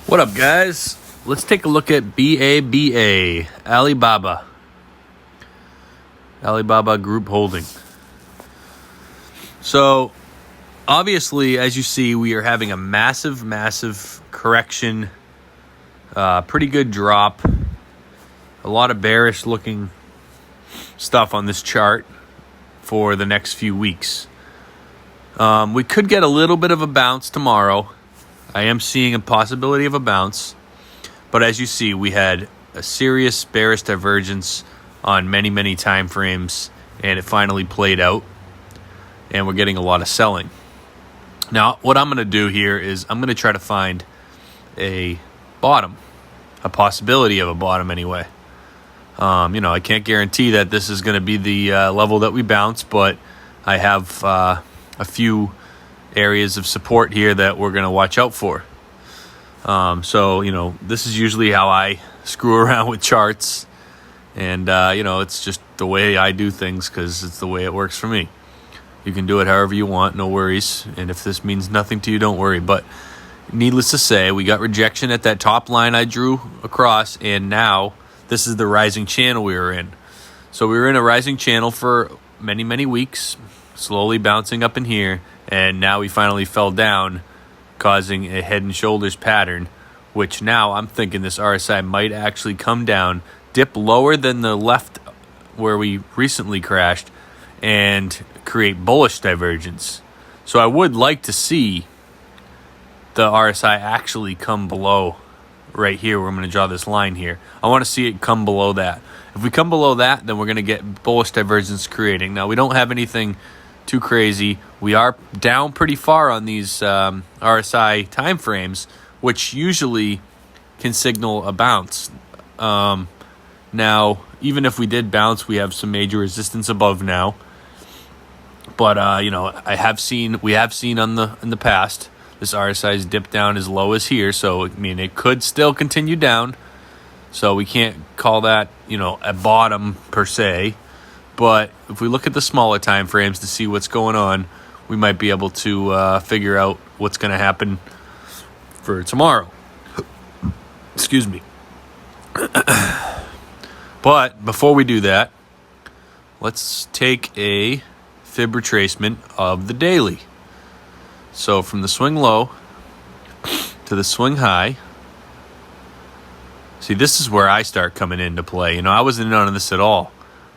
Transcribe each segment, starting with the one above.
What up, guys? Let's take a look at BABA, Alibaba Group Holding. So, obviously, as you see, we are having a massive correction, pretty good drop, a lot of bearish looking stuff on this chart for the next few weeks. We could get a little bit of a bounce tomorrow. I am seeing a possibility of a bounce. But as you see, we had a serious bearish divergence on many time frames, and it finally played out. And we're getting a lot of selling. Now, what I'm going to do here is I'm going to try to find a bottom, a possibility of a bottom anyway. I can't guarantee that this is going to be the level that we bounce, but I have a few areas of support here that we're going to watch out for. This is usually how I screw around with charts. And, it's just the way I do things because it's the way it works for me. You can do it however you want, no worries. And if this means nothing to you, don't worry. But needless to say, we got rejection at that top line I drew across, and now this is the rising channel we were in. So we were in a rising channel for many weeks, slowly bouncing up in here, and now we finally fell down, causing a head and shoulders pattern, which now I'm thinking this RSI might actually come down, dip lower than the left where we recently crashed, and create bullish divergence. So I would like to see the RSI actually come below right here where I'm going to draw this line here. I want to see it come below that. If we come below that, then we're going to get bullish divergence creating. Now, we don't have anything too crazy. We are down pretty far on these RSI time frames, which usually can signal a bounce. Now, even if we did bounce, we have some major resistance above now. But we have seen in the past this RSI's dipped down as low as here. So it could still continue down. So we can't call that a bottom per se. But if we look at the smaller time frames to see what's going on, we might be able to figure out what's going to happen for tomorrow. Excuse me. But before we do that, let's take a fib retracement of the daily. So from the swing low to the swing high. See, this is where I start coming into play. I wasn't in on this at all.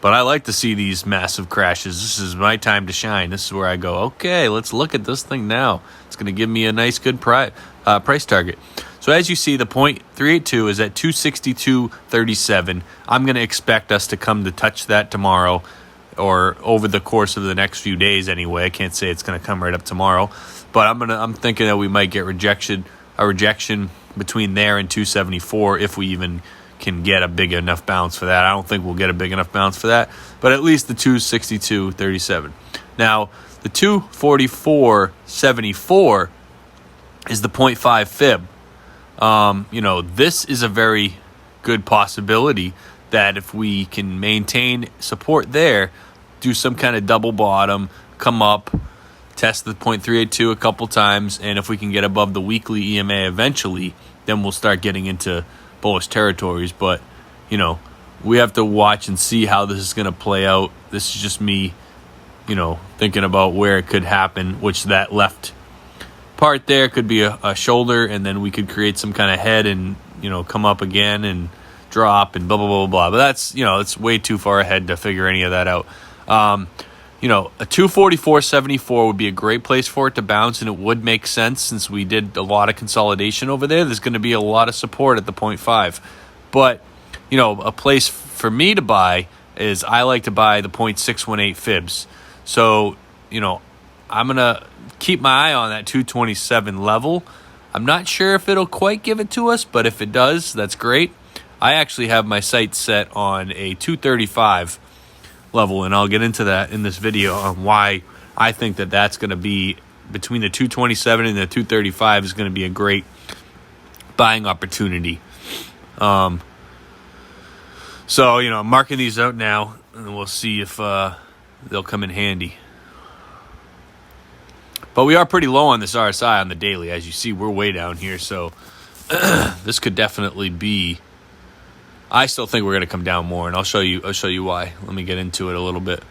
But I like to see these massive crashes. This is my time to shine. This is where I go, okay, let's look at this thing now. It's going to give me a nice, good price target. So as you see, the point 382 is at 262.37. I'm going to expect us to come to touch that tomorrow or over the course of the next few days anyway. I can't say it's going to come right up tomorrow. But I'm thinking that we might get a rejection between there and 274 if we even can get a big enough bounce for that. I don't think we'll get a big enough bounce for that, but at least the 262.37. Now, the 244.74 is the 0.5 fib. This is a very good possibility that if we can maintain support there, do some kind of double bottom, come up, test the 0.382 a couple times, and if we can get above the weekly EMA eventually, then we'll start getting into bullish territories. But we have to watch and see how this is going to play out. This is just me thinking about where it could happen, which that left part there could be a shoulder, and then we could create some kind of head and come up again and drop and blah blah blah. But that's it's way too far ahead to figure any of that out. A 244.74 would be a great place for it to bounce, and it would make sense since we did a lot of consolidation over there. There's going to be a lot of support at the 0.5. But, a place for me to buy is I like to buy the 0.618 fibs. So, I'm going to keep my eye on that 227 level. I'm not sure if it'll quite give it to us, but if it does, that's great. I actually have my sights set on a 235 level, and I'll get into that in this video on why I think that that's going to be between the 227 and the 235 is going to be a great buying opportunity. I'm marking these out now, and we'll see if they'll come in handy. But we are pretty low on this RSI on the daily. As you see, we're way down here, so this could definitely be. I still think we're going to come down more, and I'll show you why. Let me get into it a little bit.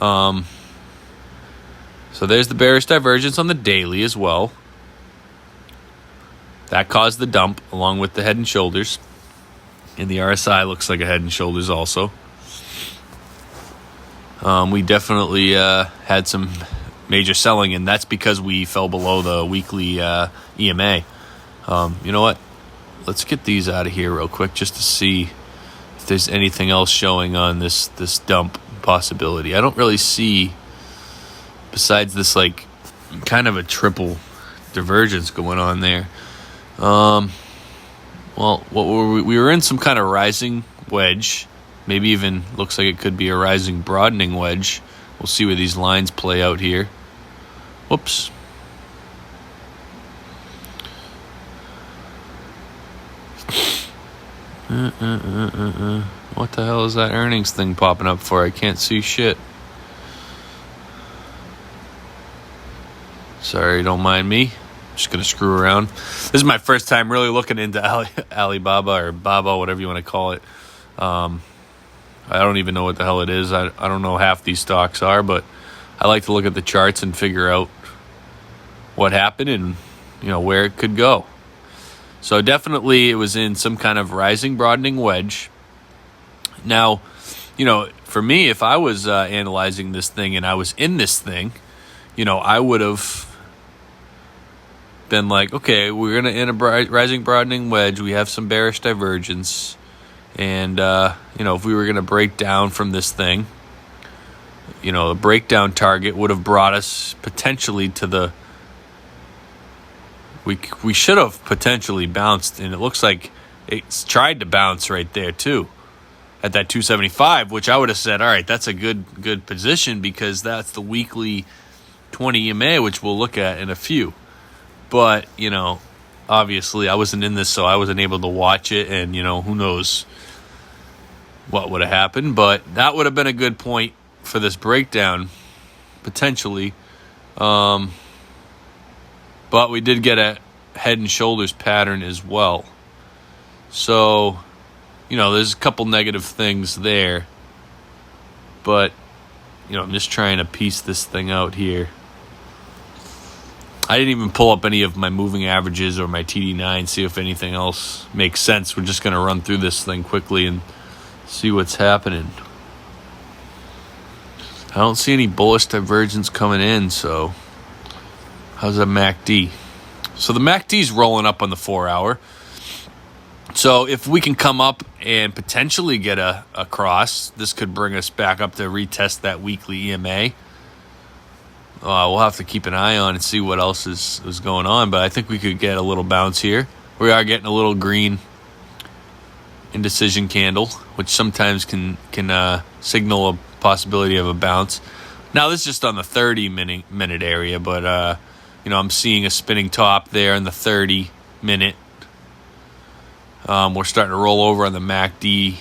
So there's the bearish divergence on the daily as well. That caused the dump along with the head and shoulders. And the RSI looks like a head and shoulders also. We definitely had some major selling, and that's because we fell below the weekly EMA. You know what? Let's get these out of here real quick just to see if there's anything else showing on this dump possibility. I don't really see, besides this like kind of a triple divergence going on there. Well, what were we were in some kind of rising wedge. Maybe even looks like it could be a rising broadening wedge. We'll see where these lines play out here. Whoops. What the hell is that earnings thing popping up for? I can't see shit. Sorry, don't mind me. Just going to screw around. This is my first time really looking into Alibaba or Baba, whatever you want to call it. I don't even know what the hell it is. I don't know half these stocks are, but I like to look at the charts and figure out what happened and, where it could go. So definitely it was in some kind of rising, broadening wedge. Now, for me, if I was analyzing this thing and I was in this thing, I would have been like, okay, we're going to in a rising, broadening wedge. We have some bearish divergence. And, if we were going to break down from this thing, the breakdown target would have brought us potentially to the... We should have potentially bounced, and it looks like it's tried to bounce right there, too, at that 275, which I would have said, all right, that's a good position because that's the weekly 20 EMA, which we'll look at in a few. But, obviously I wasn't in this, so I wasn't able to watch it, and, who knows what would have happened. But that would have been a good point for this breakdown, potentially. But we did get a head and shoulders pattern as well. So, there's a couple negative things there. But, I'm just trying to piece this thing out here. I didn't even pull up any of my moving averages or my TD9, see if anything else makes sense. We're just going to run through this thing quickly and see what's happening. I don't see any bullish divergence coming in, so how's that MACD? So the MACD's rolling up on the 4-hour. So if we can come up and potentially get a cross, this could bring us back up to retest that weekly EMA. We'll have to keep an eye on and see what else is going on. But I think we could get a little bounce here. We are getting a little green indecision candle, which sometimes can signal a possibility of a bounce. Now, this is just on the 30-minute area, but, I'm seeing a spinning top there in the 30-minute. We're starting to roll over on the MACD.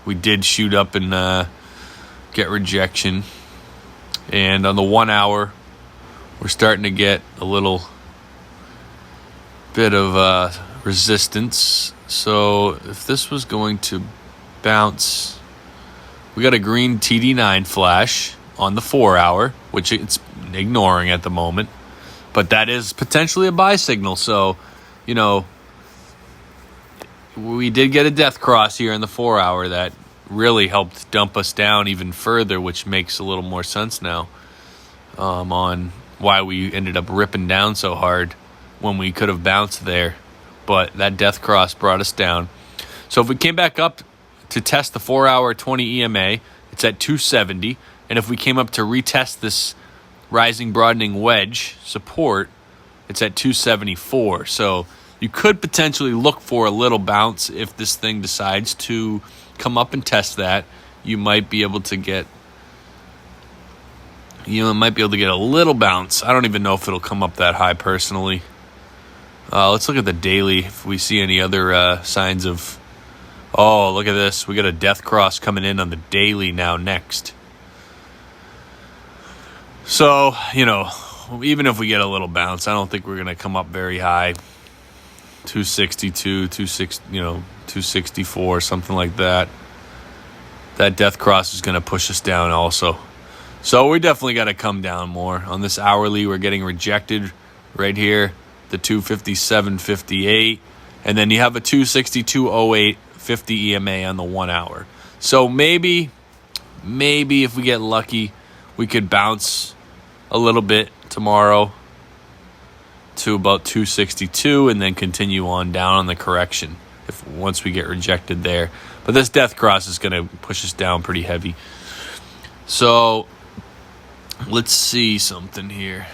We did shoot up and get rejection. And on the 1 hour, we're starting to get a little bit of resistance. So if this was going to bounce, we got a green TD9 flash on the 4 hour, which it's ignoring at the moment. But that is potentially a buy signal. So, we did get a death cross here in the 4 hour that really helped dump us down even further, which makes a little more sense now on why we ended up ripping down so hard when we could have bounced there. But that death cross brought us down. So if we came back up to test the 4-hour 20 EMA, it's at 270. And if we came up to retest this rising broadening wedge support, it's at 274. So you could potentially look for a little bounce if this thing decides to come up and test that. You might be able to get a little bounce. I don't even know if it'll come up that high personally. Let's look at the daily if we see any other signs of... Oh, look at this. We got a death cross coming in on the daily now next. So, even if we get a little bounce, I don't think we're going to come up very high. 262, 264, something like that. That death cross is going to push us down also. So we definitely got to come down more. On this hourly, we're getting rejected right here, the 257.58. And then you have a 262.08, 50 EMA on the 1 hour. So maybe if we get lucky, we could bounce a little bit tomorrow to about 262 and then continue on down on the correction once we get rejected there. But this death cross is going to push us down pretty heavy. So let's see something here.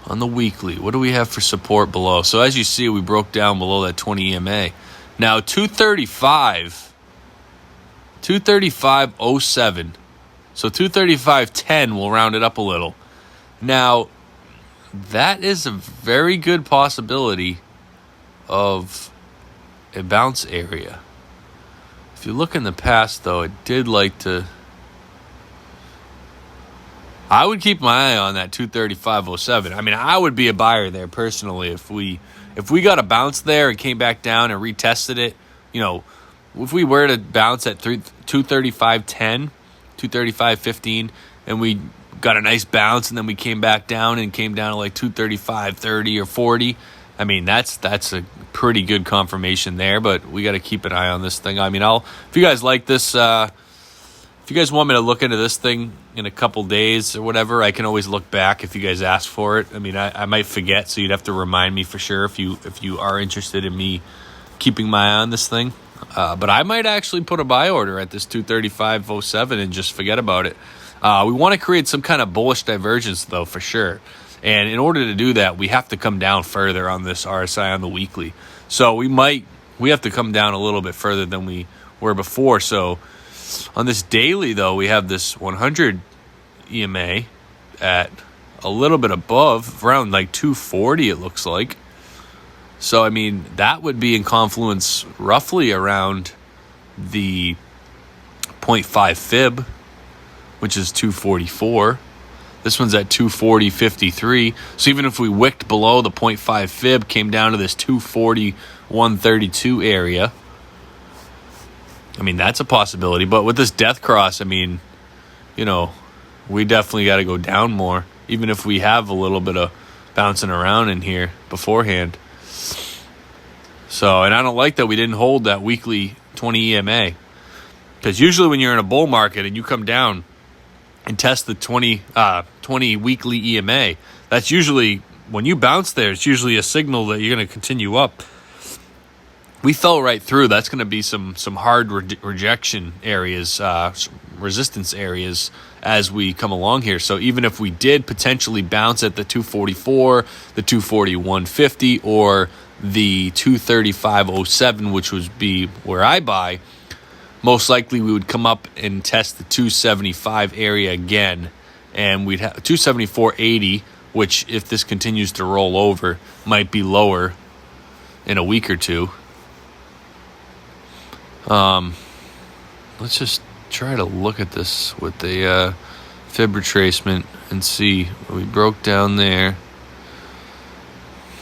On the weekly, what do we have for support below? So as you see, we broke down below that 20 EMA. Now 235.07. So 235.10, we'll round it up a little. Now, that is a very good possibility of a bounce area. If you look in the past, though, it did like to... I would keep my eye on that 235.07. I mean, I would be a buyer there personally if we got a bounce there and came back down and retested it. You know, if we were to bounce at 235.10, 235.15, and we got a nice bounce and then we came back down and came down to like 235.30 or 40. I mean, that's a pretty good confirmation there, but we got to keep an eye on this thing. I mean, if you guys like this, if you guys want me to look into this thing in a couple days or whatever, I can always look back if you guys ask for it. I mean, I might forget, so you'd have to remind me for sure if you are interested in me keeping my eye on this thing. But I might actually put a buy order at this 235.07 and just forget about it. We want to create some kind of bullish divergence, though, for sure. And in order to do that, we have to come down further on this RSI on the weekly. So we have to come down a little bit further than we were before. So on this daily, though, we have this 100 EMA at a little bit above, around like 240, it looks like. So, I mean, that would be in confluence roughly around the 0.5 fib, which is 244. This one's at 240.53. So even if we wicked below the 0.5 fib, came down to this 240.132 area, I mean, that's a possibility. But with this death cross, I mean, you know, we definitely got to go down more, even if we have a little bit of bouncing around in here beforehand. So, and I don't like that we didn't hold that weekly 20 EMA. Because usually when you're in a bull market and you come down and test the 20 weekly EMA, that's usually, when you bounce there, it's usually a signal that you're going to continue up. We fell right through. That's going to be some hard rejection areas, resistance areas as we come along here. So even if we did potentially bounce at the 244, the 241.50, or the 235.07, which would be where I buy, most likely we would come up and test the 275 area again, and we'd have 274.80, which if this continues to roll over might be lower in a week or two. Let's just try to look at this with the fib retracement and see. We broke down there.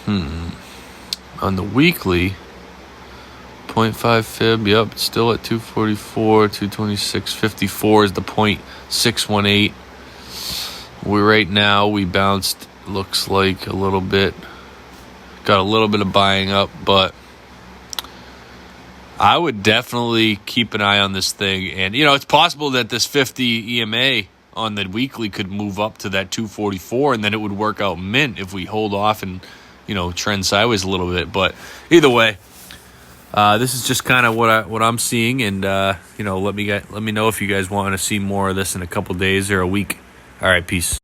On the weekly, 0.5 fib, yep, it's still at 244, 226.54 is the 0.618. We bounced, looks like a little bit, got a little bit of buying up, but I would definitely keep an eye on this thing. And, you know, it's possible that this 50 EMA on the weekly could move up to that 244, and then it would work out mint if we hold off and, you know, trend sideways a little bit. But either way, this is just kind of what I'm seeing, and you know, let me know if you guys want to see more of this in a couple days or a week. All right, peace.